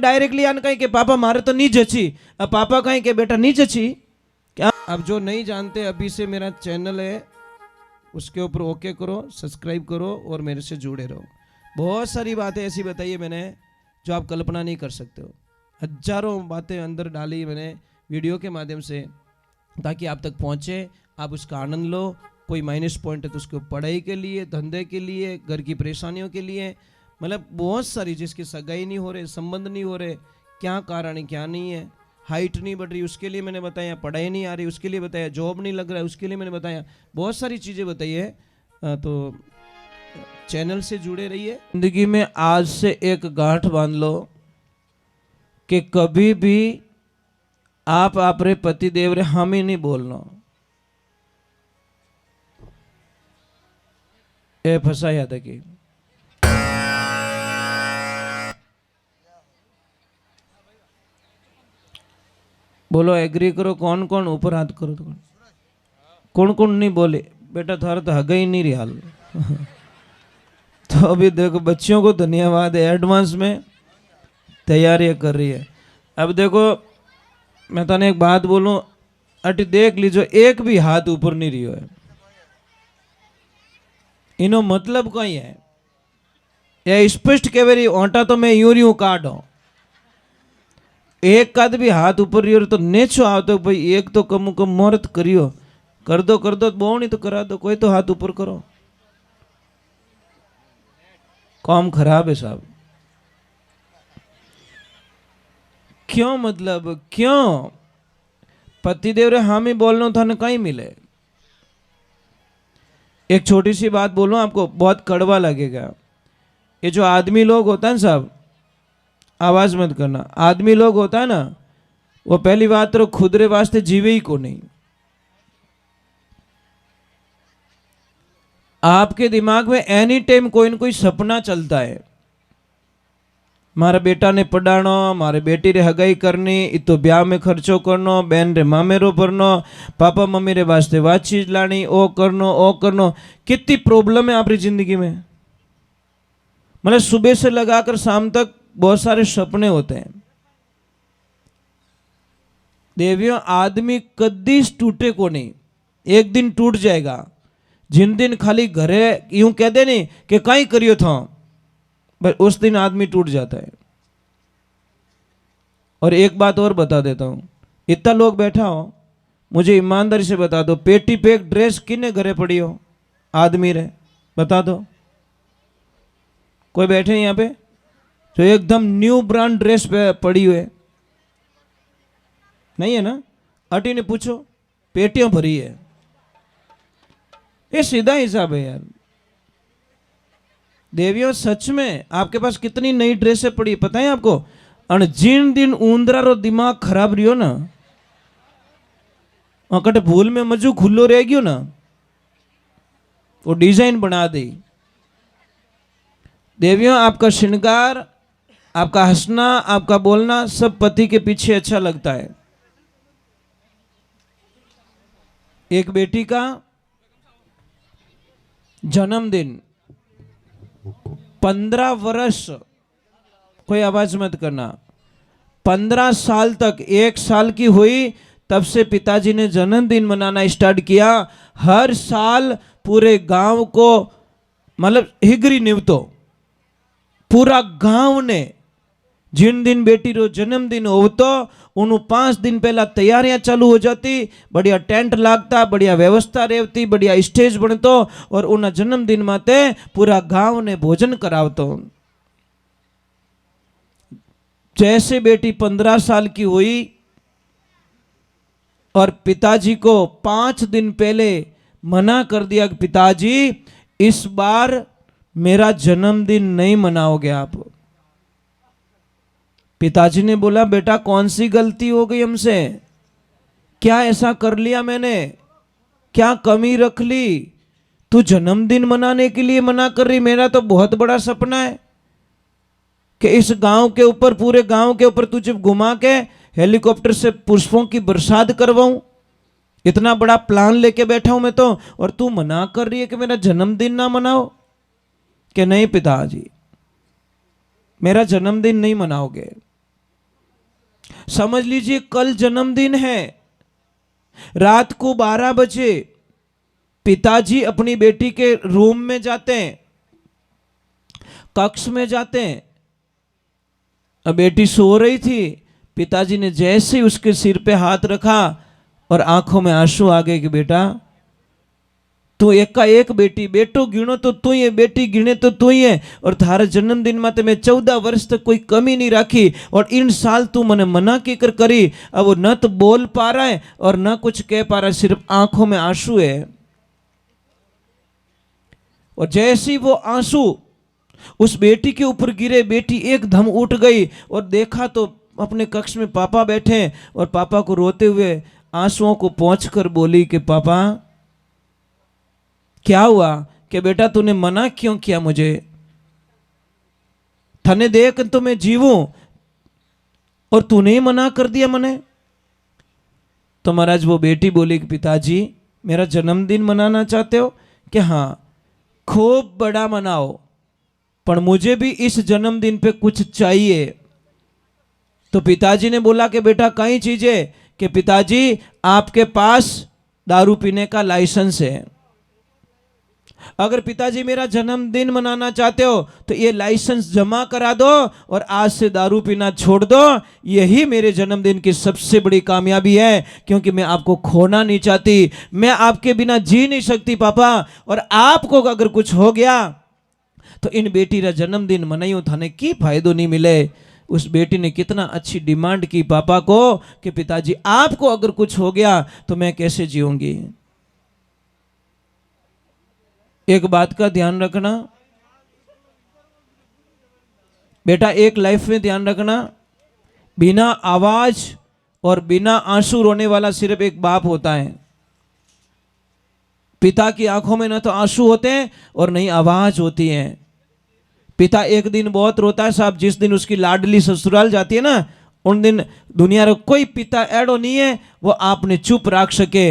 Directly आने कहीं कि पापा मारे तो नहीं जची, अब पापा कहीं कि बेटा नहीं जची क्या। अब जो नहीं जानते अभी से मेरा चैनल है उसके ऊपर ओके करो, सब्सक्राइब करो और मेरे से जुड़े रहो। बहुत सारी बातें ऐसी बताई है मैंने जो आप कल्पना नहीं कर सकते हो। हजारों बातें अंदर डाली मैंने वीडियो के माध्यम से ताकि आप तक पहुँचे, आप उसका आनंद लो। कोई माइनस पॉइंट है तो उसको पढ़ाई के लिए, धंधे के लिए, घर की परेशानियों के लिए, मतलब बहुत सारी, जिसकी सगाई नहीं हो रहे, संबंध नहीं हो रहे, क्या कारण है क्या नहीं है, हाइट नहीं बढ़ रही उसके लिए मैंने बताया, पढ़ाई नहीं आ रही उसके लिए बताया, जॉब नहीं लग रहा है उसके लिए मैंने बताया, बहुत सारी चीज़ें बताई है। तो चैनल से जुड़े रहिए। जिंदगी में आज से एक गांठ बांध लो कि कभी भी आप अपने पति देव रे हम ही नहीं बोलना। ए फसाया था कि बोलो एग्री करो, कौन कौन ऊपर हाथ करो, तो कौन कौन नहीं बोले बेटा थारा तो हगा ही नहीं रही हाल। तो अभी देखो बच्चियों को धन्यवाद है, एडवांस में तैयारियां कर रही है। अब देखो मैं तने एक बात बोलूं, अटी देख लीजो एक भी हाथ ऊपर नहीं रही है, इनो मतलब कई है या स्पष्ट कह रही ओंटा तो मैं यूं यूं काटो, एक काद भी हाथ ऊपर रही तो नेचो आवतो भाई एक तो कम कम मुहूर्त करियो, कर दो बहु नहीं तो करा दो, कोई तो हाथ ऊपर करो। काम खराब है साहब। क्यों मतलब क्यों पतिदेव रे हामी बोलना था ना कहीं मिले। एक छोटी सी बात बोलूं आपको, बहुत कड़वा लगेगा। ये जो आदमी लोग होता है साहब, आवाज मत करना, आदमी लोग होता है ना वो पहली बात तो खुद रे वास्ते जीवे ही को नहीं। आपके दिमाग में एनी टाइम कोई ना कोई सपना चलता है, मारा बेटा ने पढ़ानो, मारे बेटी रे हगाई करनी, इतो ब्याह में खर्चो करनो, बहन रे मामेरो भरनो, पापा मम्मी रे वास्ते वात चीज लानी, ओ करनो। कितनी प्रॉब्लम है आपकी जिंदगी में। मतलब सुबह से लगाकर शाम तक बहुत सारे सपने होते हैं। देवियों आदमी कदी टूटे को नहीं, एक दिन टूट जाएगा। जिन दिन खाली घरे यूं कह दे नहीं कि कहीं करियो था, बस उस दिन आदमी टूट जाता है। और एक बात और बता देता हूं, इतना लोग बैठा हो, मुझे ईमानदारी से बता दो पेटी पे एक ड्रेस किने घरे पड़ी हो आदमी रे, बता दो। कोई बैठे यहाँ पे तो एकदम न्यू ब्रांड ड्रेस पे पड़ी हुए नहीं है ना? अटी ने पूछो, पेटियां भरी है। ये सीधा हिसाब है यार। देवियों सच में आपके पास कितनी नई ड्रेसें पड़ी पता है आपको? और जिन दिन ऊंदरा रो दिमाग खराब रहियो ना, अकट भूल में मजू खुल्लो रह गयो ना, वो डिजाइन बना दे। देवियों आपका श्रृंगार, आपका हंसना, आपका बोलना सब पति के पीछे अच्छा लगता है। एक बेटी का जन्मदिन 15 वर्ष, कोई आवाज मत करना, 15 साल तक, 1 साल की हुई तब से पिताजी ने जन्मदिन मनाना स्टार्ट किया। हर साल पूरे गांव को, मतलब हिगरी निवतो पूरा गांव ने जिन दिन बेटी रो जन्मदिन होतो उन 5 दिन पहला तैयारियां चालू हो जाती, बढ़िया टेंट लागता, बढ़िया व्यवस्था रहती, बढ़िया स्टेज बनतो और उन जन्मदिन माते पूरा गांव ने भोजन करावतो। जैसे बेटी 15 साल की हुई और पिताजी को 5 दिन पहले मना कर दिया कि पिताजी इस बार मेरा जन्मदिन नहीं मनाओगे आप। पिताजी ने बोला बेटा कौन सी गलती हो गई हमसे, क्या ऐसा कर लिया मैंने, क्या कमी रख ली, तू जन्मदिन मनाने के लिए मना कर रही? मेरा तो बहुत बड़ा सपना है कि इस गांव के ऊपर, पूरे गांव के ऊपर तुझे घुमा के हेलीकॉप्टर से पुष्पों की बरसात करवाऊं। इतना बड़ा प्लान लेके बैठा हूं मैं तो, और तू मना कर रही है कि मेरा जन्मदिन ना मनाओ। कि नहीं पिताजी मेरा जन्मदिन नहीं मनाओगे। समझ लीजिए कल जन्मदिन है, रात को 12 बजे पिताजी अपनी बेटी के रूम में जाते हैं, कक्ष में जाते हैं। अब बेटी सो रही थी, पिताजी ने जैसे ही उसके सिर पे हाथ रखा और आंखों में आंसू आ गए कि बेटा तू एकाएक बेटी, बेटो गिनो तो तू ही, बेटी गिने तो तू ही है, और थारे जन्मदिन में मैं 14 वर्ष तक कोई कमी नहीं राखी, और इन साल तू मने मना की कर करी। अब वो न तो बोल पा रहा है और न कुछ कह पा रहा है, सिर्फ आंखों में आंसू है। और जैसे ही वो आंसू उस बेटी के ऊपर गिरे, बेटी एकदम उठ गई और देखा तो अपने कक्ष में पापा बैठे, और पापा को रोते हुए आंसुओं को पोंछकर बोली कि पापा क्या हुआ, कि बेटा तूने मना क्यों किया मुझे, थने देख तो मैं जीवूं और तूने ही मना कर दिया मने। तो महाराज वो बेटी बोली कि पिताजी मेरा जन्मदिन मनाना चाहते हो, कि हाँ खूब बड़ा मनाओ, पर मुझे भी इस जन्मदिन पे कुछ चाहिए। तो पिताजी ने बोला कि बेटा कई चीजें, कि पिताजी आपके पास दारू पीने का लाइसेंस है, अगर पिताजी मेरा जन्मदिन मनाना चाहते हो तो ये लाइसेंस जमा करा दो और आज से दारू पीना छोड़ दो, यही मेरे जन्मदिन की सबसे बड़ी कामयाबी है, क्योंकि मैं आपको खोना नहीं चाहती, मैं आपके बिना जी नहीं सकती पापा, और आपको अगर कुछ हो गया तो इन बेटी का जन्मदिन मनाइयो थाने की फायदो नहीं मिले। उस बेटी ने कितना अच्छी डिमांड की पापा को कि पिताजी आपको अगर कुछ हो गया तो मैं कैसे जीऊंगी। एक बात का ध्यान रखना बेटा, एक लाइफ में ध्यान रखना, बिना आवाज और बिना आंसू रोने वाला सिर्फ एक बाप होता है। पिता की आंखों में ना तो आंसू होते हैं और नहीं आवाज होती है। पिता एक दिन बहुत रोता है साहब, जिस दिन उसकी लाडली ससुराल जाती है ना, उन दिन दुनिया में कोई पिता एडो नहीं है वो आपने चुप रख सके।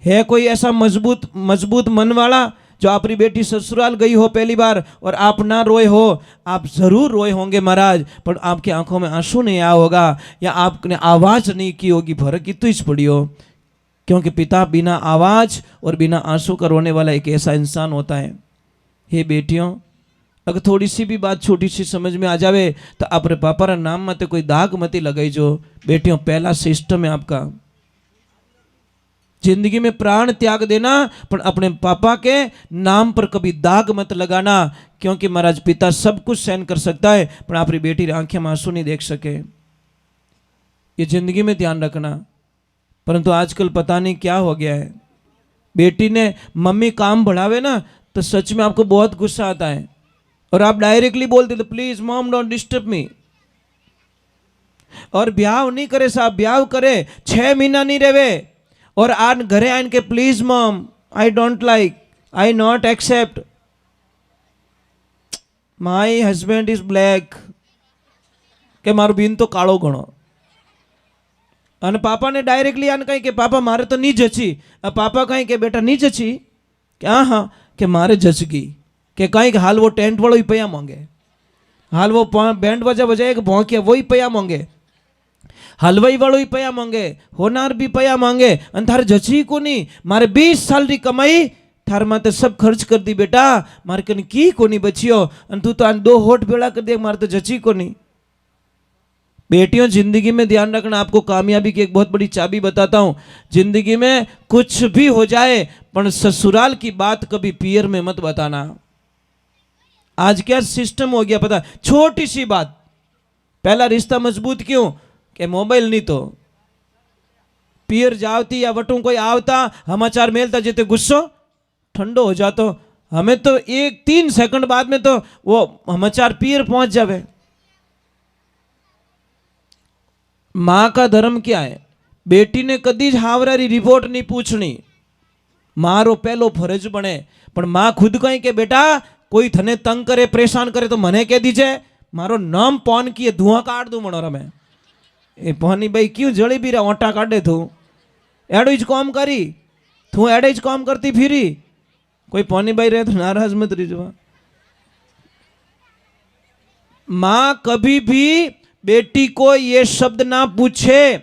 है कोई ऐसा मजबूत मन वाला जो अपनी बेटी ससुराल गई हो पहली बार और आप ना रोए हो? आप जरूर रोए होंगे महाराज, पर आपकी आंखों में आंसू नहीं आया होगा या आपने आवाज नहीं की होगी, फर्क ही तो इस पड़ी हो। क्योंकि पिता बिना आवाज और बिना आंसू का रोने वाला एक ऐसा इंसान होता है। हे बेटियों, अगर थोड़ी सी भी बात छोटी सी समझ में आ जावे तो अपने पापा रा नाम मत कोई दाग मती लगाई जो। बेटियों, पहला सिस्टम है आपका जिंदगी में प्राण त्याग देना, पर अपने पापा के नाम पर कभी दाग मत लगाना, क्योंकि महाराज पिता सब कुछ सहन कर सकता है पर अपनी बेटी की आंखें में आंसू नहीं देख सके। ये जिंदगी में ध्यान रखना। परंतु आजकल पता नहीं क्या हो गया है, बेटी ने मम्मी काम बढ़ावे ना तो सच में आपको बहुत गुस्सा आता है और आप डायरेक्टली बोल देते please mom don't disturb me. और ब्याह नहीं करे साहब, ब्याह करे 6 महीना नहीं रहे और आन घरे आन के please mom I don't like, I not accept, my husband is black, के मारो बीन तो कालो घणो। અને પાપાને ડાયરેક્ટલી આને કહી કે પાપા મારે તો નહીં જચી, પાપા કહી કે બેટા નહીં જચી, કે હા કે મારે જચગી, કે કहीं हाल वो टेंट वालों ही पैया मांगे, हाल वो बैंड बजा बजाए कि भौंकिया वही पैया मांगे, हलवाई वालों ही पैया मांगे, होनार भी पैया मांगे, अन थारे जची को नहीं, मारे 20 साल की कमाई थार माते सब खर्च कर दी बेटा, मारे कन की को नहीं बचियो, अन तू तो आन 2 होठ बेड़ा कर दे, मारे तो जची को नहीं। बेटियों, जिंदगी में ध्यान रखना, आपको कामयाबी की एक बहुत बड़ी चाबी बताता हूं। जिंदगी में कुछ भी हो जाए पर ससुराल की बात कभी पियर में मत बताना। आज क्या सिस्टम हो गया पता, छोटी सी बात, पहला रिश्ता मजबूत क्यों कि मोबाइल नहीं तो पियर जावती या वटू कोई आवता समाचार मेलता जेते गुस्सो ठंडो हो जातो, हमें तो 1-3 सेकंड बाद में तो वो समाचार पियर पहुंच जावे। मां का धर्म क्या है, बेटी ने कदी हावरारी रिपोर्ट नहीं पूछनी, मारो पहलो फर्ज बने। पर मां खुद कही के बेटा कोई थने तंग करे परेशान करे तो मने कह दीजे, मारो नाम पौन किए धुआं काट दू मनो रमे, ए पौनी भाई क्यों जड़ी भी रहा ओटा काटे तू एडो ज काम करी, तू एडे ज काम करती फिरी, कोई पौनी भाई रहे तो नाराज मत रही। मां कभी भी बेटी को ये शब्द ना पूछे।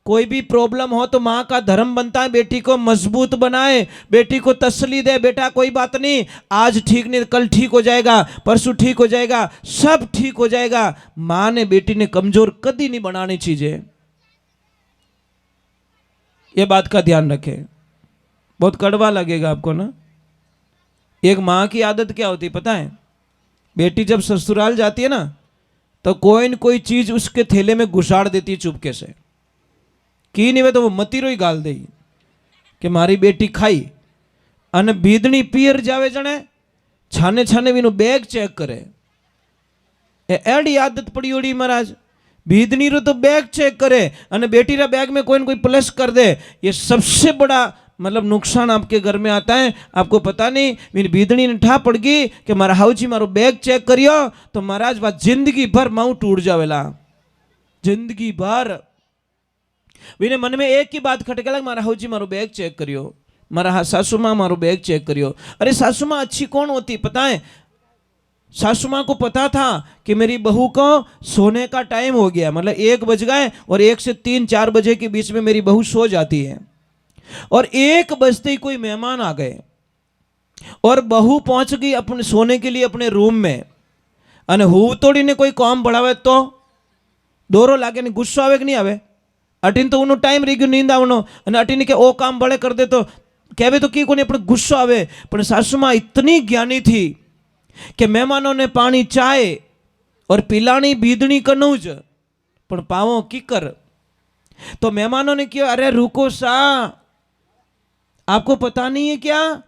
कोई भी प्रॉब्लम हो तो माँ का धर्म बनता है बेटी को मजबूत बनाए, बेटी को तसल्ली दे, बेटा कोई बात नहीं, आज ठीक नहीं कल ठीक हो जाएगा, परसों ठीक हो जाएगा, सब ठीक हो जाएगा। माँ ने बेटी ने कमजोर कभी नहीं बनानी चीजें, ये बात का ध्यान रखें। बहुत कड़वा लगेगा आपको ना। एक माँ की आदत क्या होती है पता है? बेटी जब ससुराल जाती है ना तो कोई न कोई चीज उसके थैले में घुसाड़ देती है चुपके से, की नहीं वे तो वो मतीरो ही गाल दे कि मारी बेटी खाई। अने बीदनी पियर जावे जने छाने छाने बीनु बैग चेक करे, एडी आदत पड़ी ओडी महाराज। बीदनी रो तो बैग चेक करे अने बेटी रा बैग में कोई न कोई प्लस कर दे। ये सबसे बड़ा मतलब नुकसान आपके घर में आता है। आपको पता नहीं, मेरी बीदनी ने ठा पड़ गई कि मारा हाउजी मारो बैग चेक करियो तो महाराज बात जिंदगी भर माऊ टूट जावेला, जिंदगी भर। विने मन में एक ही बात खटके लग, मारा हाउजी मारो बैग चेक करियो, मारा सासू माँ मारो बैग चेक करियो। अरे सासू माँ अच्छी कौन होती पता है? सासू माँ को पता था कि मेरी बहू को सोने का टाइम हो गया, मतलब 1 बज गए और 1 से 3-4 बजे के बीच में मेरी बहू सो जाती है। और 1 बजते ही कोई मेहमान आ गए और बहू पहुंच गई अपने सोने के लिए अपने रूम में, अने हूँ तोड़ी ने कोई काम बढ़ावे तो दोरो लागे, नहीं गुस्सो आवे कि नहीं आवे? अटीन तो उन्होंने टाइम रही गयो नींद आवनो, अने अटीन के ओ काम बड़े कर दे तो कहवे तो की कोने अपने गुस्सो आवे। पर सासू माँ इतनी ज्ञानी थी कि मेहमानों ने पानी चाय और पिलानी बीदनी कनूज पर पावो किकर। तो मेहमानों ने किया, अरे रुको सा, आपको पता नहीं है क्या?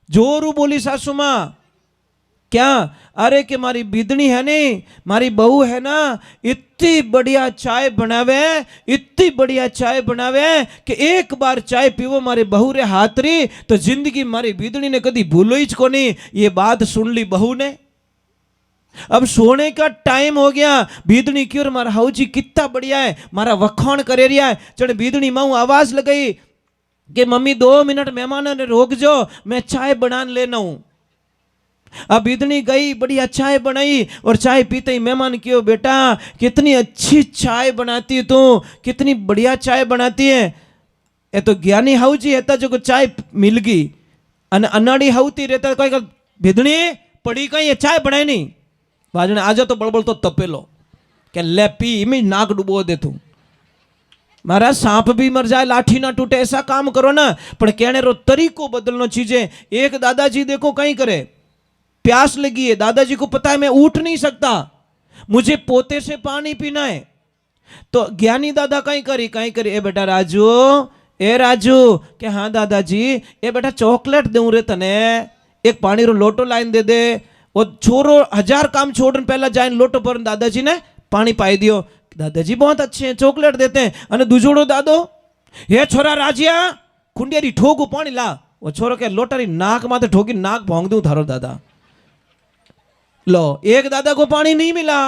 जोरू बोली सासू माँ, क्या? अरे कि मारी बीदनी है नहीं, मारी बहू है ना, इतनी बढ़िया चाय बनावे, इतनी बढ़िया चाय बनावे कि एक बार चाय पीवो मारे बहू रे हाथ री तो जिंदगी मारी बीदनी ने कभी भूलो ही को नहीं। ये बात सुन ली बहू ने। अब सोने का टाइम हो गया, बीदनी क्यों मारा हाउजी कितना बढ़िया है, मारा वखाण करे रिया है। चढ़ बीदनी माऊ आवाज लगाई कि मम्मी 2 मिनट मेहमानों ने रोक जो, मैं चाय बना लेना हूं। अब बीदनी गई, बढ़िया चाय बनाई और चाय पीते ही मेहमान क्यों, बेटा कितनी अच्छी चाय बनाती है तू, कितनी बढ़िया चाय बनाती है। ये तो ज्ञानी हाउजी है जो को चाय मिल गई, अनाड़ी हाउती रहता कोई बीदनी पड़ी कहीं ये चाय बनाई नहीं, बाजने आजा तो बड़बड़ तो तपेलो क्या ले पी में नाक डुबो दे तू। महाराज सांप भी मर जाए लाठी ना टूटे, ऐसा काम करो ना। पर कहने रो तरीको बदलनो चीजें। एक दादाजी देखो कहीं करे, प्यास लगी है, दादाजी को पता है मैं उठ नहीं सकता, मुझे पोते से पानी पीना है। तो ज्ञानी दादा कहीं करी, ए बेटा राजू, ए राजू के हाँ दादाजी, ए बेटा चॉकलेट दूं रे तने, एक पानी रो लोटो लाइन दे दे। वो छोरो 1000 काम छोड़ने पहला जाए लोटो पर दादाजी ने पानी पाई दियो। दादाजी बहुत अच्छे हैं, चॉकलेट देते हैं। अने दूजोड़ो दादो, ये छोरा राजिया खुंडियारी ठोकू पानी ला। वो छोरो के लोटारी नाक माथे ठोकी, नाक भोंग दूं थारो दादा। लो, एक दादा को पानी नहीं मिला,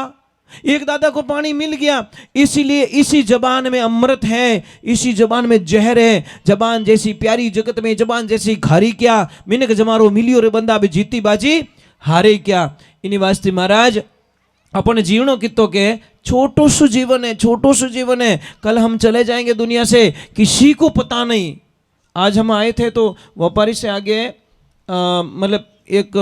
एक दादा को पानी मिल गया। इसीलिए इसी जबान में अमृत है, इसी जबान में जहर है। जबान जैसी प्यारी जगत में जबान जैसी खारी क्या, मिनक जमारो मिलियो रे बंदा भी जीती बाजी हारे क्या। इन्हीं वास्ते महाराज अपने जीवनों कितो के छोटो सु जीवन है, छोटो सु जीवन है। कल हम चले जाएंगे दुनिया से, किसी को पता नहीं। आज हम आए थे तो व्यापारी से आगे मतलब एक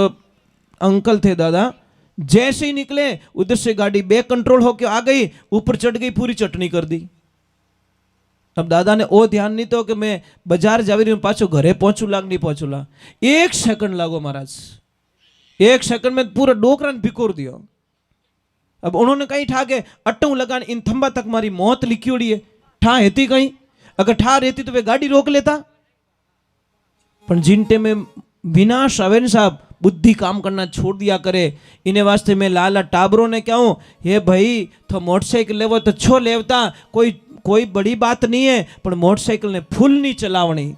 अंकल थे दादा, जैसे ही निकले उधर से गाड़ी बैक कंट्रोल होके आ गई, ऊपर चढ़ गई, पूरी चटनी कर दी। अब दादा ने ओ ध्यान नहीं तो कि मैं बाजार जावी रही हूँ, पाछो घरे पहुंचू लाग नहीं पहुंचू ला। 1 सेकंड लागो महाराज, 1 सेकंड में पूरा डोकरा भिकोर दियो। अब उन्होंने कहीं ठा के अट्टू लगान इन थंबा तक मारी मौत लिखी उड़ी है। ठा हेती कहीं, अगर ठा रहती तो वे गाड़ी रोक लेता। पर जिनटे में विनाश आवे न साहब, बुद्धि काम करना छोड़ दिया करे। इन्हें वास्ते मैं लाला टाबरों ने क्या हूं, हे भाई तो मोटरसाइकिल लेवो तो छो लेवता, कोई बड़ी बात नहीं है, पर मोटरसाइकिल ने फूल नहीं चलावनी।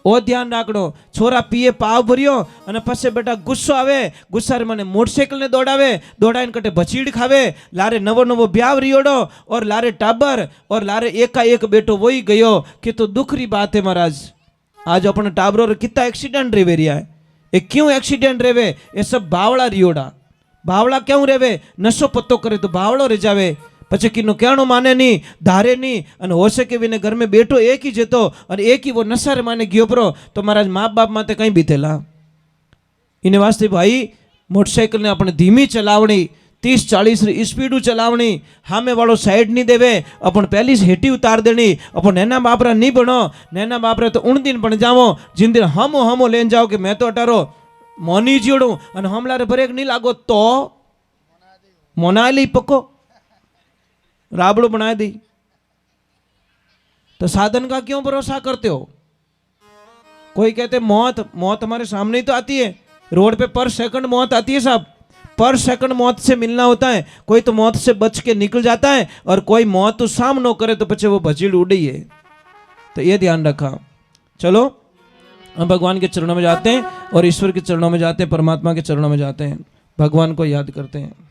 ओ ध्यान राखड़ो। छोरा पीए पाव भरियो अने पछे बेटा गुस्सो आवे, गुस्सा रे मने मोटरसाइकिल ने दौड़ावे, दौड़ाईने कटे भचीड़ खावे, लारे नवो नवो ब्याव रियोड़ो और लारे टाबर और लारे एका एक बेटो वही गयो। कि तो दुख री बात है महाराज। आज अपने टाबरों रे कितना एक्सीडेंट रेवे रिया है। ये क्यों एक्सीडेंट रेवे? ये सब बावड़ा रियोड़ा, बावड़ा क्यों रेवे? नशो पत्तो करे तो बावड़ो रह जावे। पछी किनो कहणो माने नहीं, धारे नहीं, अने हो सके विने घर में बैठो एक ही जेतो अने एक ही वो नशा रे माने गयो परो तो महाराज माँ बाप माते कहीं बीतेला। इने वास्ते भाई मोटरसाइकिल ने अपने धीमी चलावणी, 30-40 री स्पीड चलावणी, हामे वालों साइड नहीं देवे, अपन पहली से हेटी उतार देनी। अपन नैना बापरा नहीं बनो, नैना बापरा तो उन दिन बन जाओ जिन दिन हमो हमो लेन जाओ कि मैं तो अटारो मोनी जीड़ू अने हमला रे ब्रेक नहीं लागो तो मोना ली पक्को राबड़ो बना दी। तो साधन का क्यों भरोसा करते हो? कोई कहते मौत, मौत हमारे सामने ही तो आती है, रोड पे पर सेकंड मौत आती है साहब, पर सेकंड मौत से मिलना होता है। कोई तो मौत से बच के निकल जाता है और कोई मौत तो सामनो करे तो पीछे वो भजीड़ उड़ी है। तो ये ध्यान रखा। चलो हम भगवान के चरणों में जाते हैं और ईश्वर के चरणों में जाते हैं, परमात्मा के चरणों में जाते हैं, भगवान को याद करते हैं।